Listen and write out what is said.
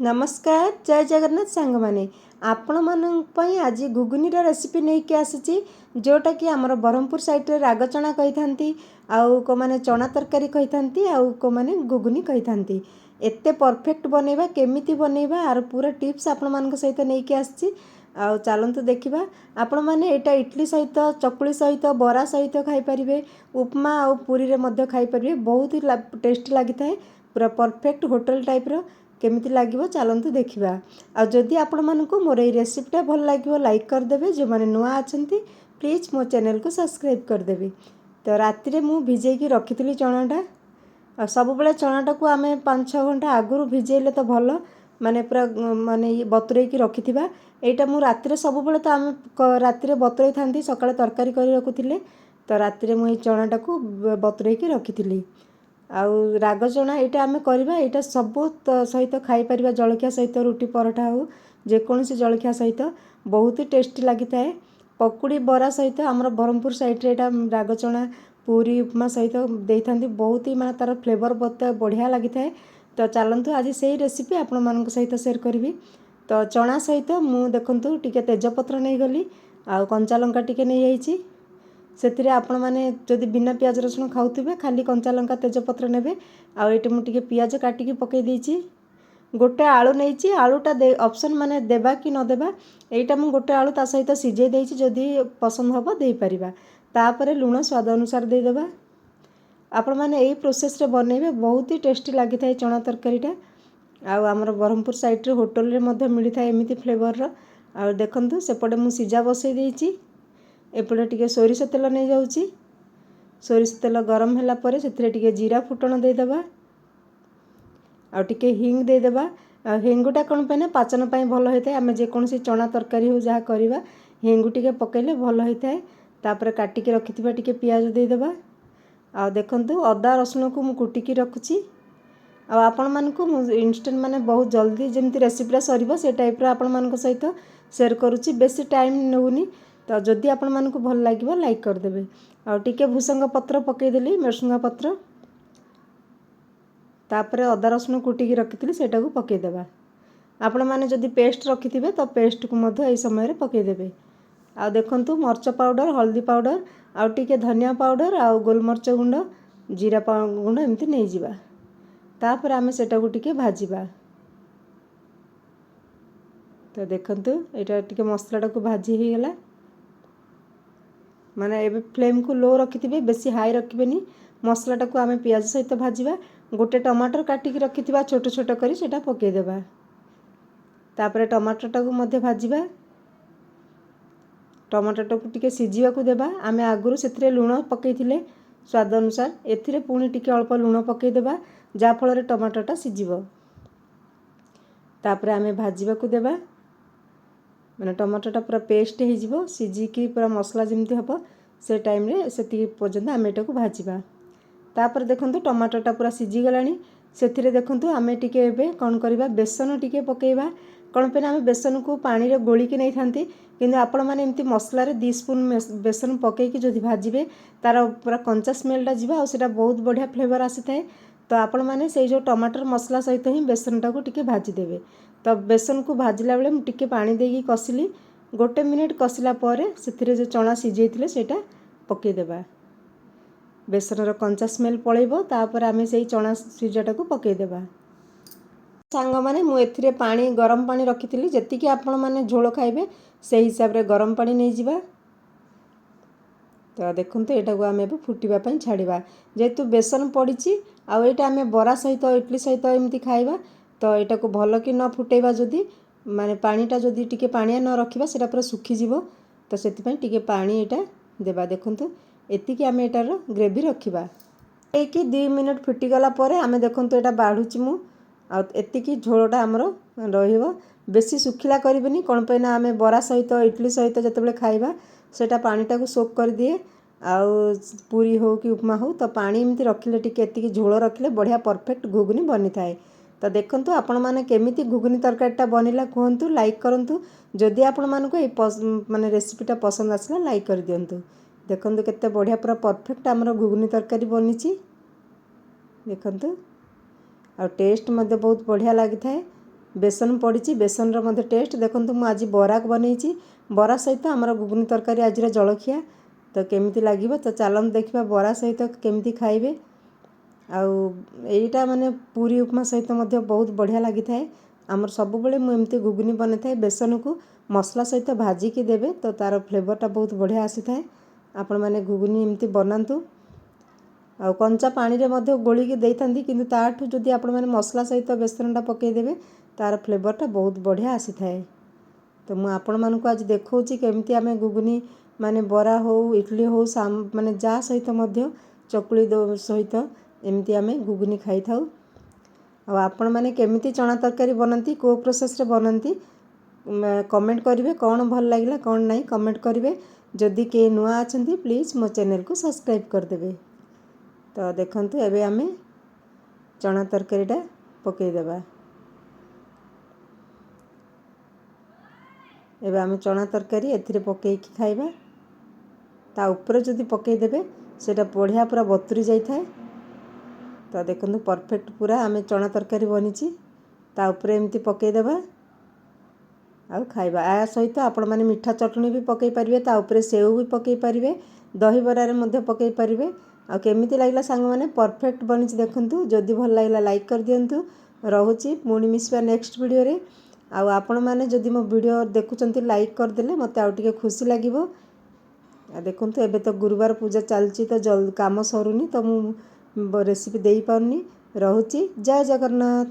नमस्कार जय जगन्नाथ सांग माने आपण मानक आज घुगुनीर रेसिपी नहीं के आसी जोटा कि आमर ब्रह्मपुर साइड रे राग चना कही थांती आउ को माने चना तरकारी कही थांती आउ को माने घुगुनी कही थांती एते परफेक्ट बनेबा केमिति बनेबा आर पूरा टिप्स आपण मानक सहित नहीं के आसी आउ चलंतु देखिबा आपण माने एटा इडली सहित चकुली सहित बरा सहित खाई परिबे उपमा आउ पूरी रे मध्य खाई परिबे बहुत ही टेस्टी लागि थाए पूरा परफेक्ट होटल टाइप रो केमिति लागिवो चलंतु देखिबा आ जदि आपण मानकु मोर ए रेसिपीटा भल लागिवो लाइक कर देबे जो माने नुआ अछंती प्लीज मो चैनल को सब्सक्राइब कर देबे। तो राति रे मु भिजे की रखितली चनाटा आ सब बेले चनाटा को आमे 5-6 घंटा आगुरु भिजेले तो भल माने पूरा माने बतुरे की रखिथिबा एटा मु राति रे सब बेले तो आमे राति रे बतुरे थांती सकाळे तरकारी करी रखुथिले तो राति रे मु ए चनाटा को बतुरे की रखिथिली आउ राग चना यहाँ आम करवा यहाँ सब सहित खाई परिबा जलखिया सहित रुटी पराठा हो जेकोसी जलखिया सहित बहुत ही टेस्टी लगी थाए पकुड़ी बरा सहित आमर ब्रह्मपुर साइड रे राग चना पूरी उपमा सहित दे था बहुत ही माने तार फ्लेवर बहुत बढ़िया लगी थाए। तो चलतु आज से ही रेसिपी आपण मान सहित शेयर करी। तो चना सहित मु देखंतु टिके तेजपत्र नहीं गली आउ कंचा लंका टिके नहीं जाइछि से आपण मैंने जदि बिना पियाज रसुण खाऊे खाली कंचा लंका तेजपत्र ने आठ मुझे पियाज काटिकी पकई देछि गोटे आलू नहीं आलूटा ऑप्शन माने देबा कि न देबा एटा मु गोटे आलू ता सहित सिझे देछि जदि पसंद हबो दे परिबा तापरे लुण स्वाद अनुसार दे देबा। आपण माने एई प्रोसेस रे बनेबे बहुत ही टेस्टी लागि थाए चना तरकारीटा आउ हमर ब्रह्मपुर साइड रे होटल रे मध्ये मिली थाए एमिति फ्लेवर रो आ देखंतु सेपटे मु सिजा बसई देछि एपटे टिके सोरिष तेल नहीं जाऊँगी सोरिष तेल गरम होला परे सेथिरे टिके जीरा फुटण दे देबा आ टिके हिंग दे देबा आ हिंगुटा कोन पे ना पाचन पई भलो होइते आमे जे कोनसी चना तरकारी हो जहा करबा हिंगु टिके पकेले भलो होइते तापर काटिके रखिथिबा टिके पियाज दे देबा आ देखंतु अदा रसुण को मु कुटिकी रखुची आ आपण मानकु इंस्टेंट माने बहुत जल्दी जेमति रेसिपीरा सरीबो से टाइप रो आपण मानक सहित शेयर करूची बेसी टाइम नउनी। तो जदि आपण मानकु भल लागिवो लाइक कर देबे आ टिके भूसंग पत्र पकई देली मेरसुंगा पत्र तापरे अदा रसुण कुटिकी रखिथिली सेटा को पकई देबा आपण माने जदि पेस्ट रखिथिबे तो पेस्ट को मध्य एई समय रे पकई देबे आ देखंतु मरच पाउडर हल्दी पाउडर आ टिके धनिया पाउडर आ गोलमरच गुंड जीरा गुंड एमती नै जिबा तापरे आमे सेटा को टिके भाजिबा। तो देखंतु एटा टिके मसलाटा को भाजी हे गेला माने एबे फ्लेम को लो रखिथिबे बेसी हाई रखिबेनी मसलाटा को आमे पियाज सहित भाजिबा गोटे टमाटर काटिकी रखिथिबा छोट छोट करी सेटा पकई देबा तापरे टमाटरटा को मध्य भाजिबा टमाटरटा को टिके सिझिबा को देबा आमे आगुरु सेथिरे लूण पकईथिले स्वाद अनुसार एथिरे पुणी टिके अल्प लूण पकई देबा जा फल रे टमाटरटा सिझिबो तापरे आमे भाजिबा को देबा माने टमाटरटा पूरा पेस्ट हो जिवो सिझिकी पूरा मसला जमती हम से टाइम रे सेति पर्यंत आमे एटा को भाजिबा तापर देखंतु टमाटरटा पूरा सिझी गलानी सेथिरे देखंतु आमे टिके एबे कोन करबा बेसन टिके पकेइबा कोन पे आमे बेसन को पानी रे गोली के नै थांती किंतु आपण माने एमती मसला रे 2 स्पून बेसन पकई कि जदि भाजिबे तार पूरा कंचा स्मेलटा जिबा आ सेटा बहुत बढ़िया फ्लेवर आसी थाए। तो आपण माने से जो टमाटर मसला सहित ही बेसनटा को टिके भाजी देबे तो बेसन को भाजिला बेले टिके पानी देकी कसिली गोटे मिनिट कसिला परे सेथिरे जो चना सिझेइथिले सेटा पकई देबा बेसनर कंचा स्मेल पळेबो तापर आमे सेही चना सिझाटा को पकई देबा। सांग माने मु एथिरे पानी गरम पानी रखिथिली जेति कि आपण माने झोल खाइबे से हिसाब रे गरम पानी नै जिबा। तो देखंतु एटा को आमे फुटिबा पई छाड़ीबा जेतु बेसन पड़ीची आ एटा आमे बरा सहित इडली सहित एमती खाइबा तो एटा को भलो कि न फुटेबा जदि माने पानीटा जदि टिके पानिया न रखिबा सेटा पूरा सुखी जिवो तो सेति पई टिके पानी एटा देबा देखंतु एति कि आमे एटार ग्रेवी रखिबा एक 2 मिनिट फुटी गला परे आमे देखंतु एटा बाढुची मु आ एति कि झोलटा हमरो रहिबो बेसी सुखिला करबेनी कोन पे ना आमे बरा सहित इडली सहित जतबेले खाइबा सेटा पानीटा को सोक कर दिए आउ पूरी हो कि उपमा हो तो पानी एमती रखिले टिके एति कि झोल रखिले बढ़िया परफेक्ट घुगनी बनी थाए। तो देखंतु आपण माने केमिति घुगनी तरकारीटा बनिला कहंतु लाइक करंतु जदि आपण मानको ए माने रेसिपीटा पसंद आसला लाइक कर दियंतु देखंतु केते बढ़िया पूरा परफेक्ट हमर घुगनी तरकारी बनिची देखंतु आ टेस्ट मध्ये बहुत बढ़िया लागि थाए बेसन पड़ी बेसन रो टेस्ट देखंतु मु आज बरा बनैछि बरा सहित आमर घुगुनी तरकारी आज जलखिया तो केमिति लागिबो तो चलन देखिबा बरा सहित केमिति खाइबे आईटा माने पूरी उपमा सहित मध्य बहुत बढ़िया लगी थाए आमर सब बेले मु एमती घुगुनी बने थाए बेसन को मसला सहित भाजिकी देबे तो तार फ्लेवरटा बहुत बढ़िया आसी थाए आपण माने घुगुनी एमती बनातु आ कंचा पानी रे मध्य गोलिकी देइथांती किंतु ताठु जदि आपण माने मसला सहित बेसनटा पकई देबे तार फ्लेवरटा बहुत बढ़िया आसी थाए तो मु आपण मानकु आज देखौची केमती आमे घुगुनी माने बरा हो इडली हो माने जा सहित मध्य चकुली सहित एमती आमे घुगुनी खाई थाउ आपण माने केमिति चना तरकारी बनंती को प्रोसेस रे बनंती कमेंट करिवे कौन भल लागिला कौन नहीं कमेंट करिवे जदि के नुआ अछंती प्लीज मो चैनल को सब्सक्राइब कर देबे तो देखंतु एबे आमे चना तरकारीटा पकई देबा एबे आमे चना तरकारी एथिरे पकई की खाइबा ता ऊपर जदि पकई देबे सेटा बढ़िया पूरा बतुरी जाई थाए तो देखंतु परफेक्ट पूरा आमे चना तरकारी बनिची ता ऊपर एमती पकई देबा आउ खाइबा आ सहित आपण माने मीठा चटनी भी पकई परिवे ता ऊपर सेव भी पकई परिवे दही बरा रे मध्ये पकई परिवे आ केमिति लागला संग माने परफेक्ट बनिची देखंतु जदि भल लागला लाइक कर दियंतु रहुची पुणी मिसबा नेक्स्ट वीडियो रे आ आपण माने जदि मो वीडियो देखुचंती लाइक कर देले मते आ टिके खुशी लागिवो आ देखंतु एबे तो गुरुवार पूजा चलची तो जल्दी काम सरुनी तो मु रेसिपी देई पाउनी रहुची जय जगन्नाथ।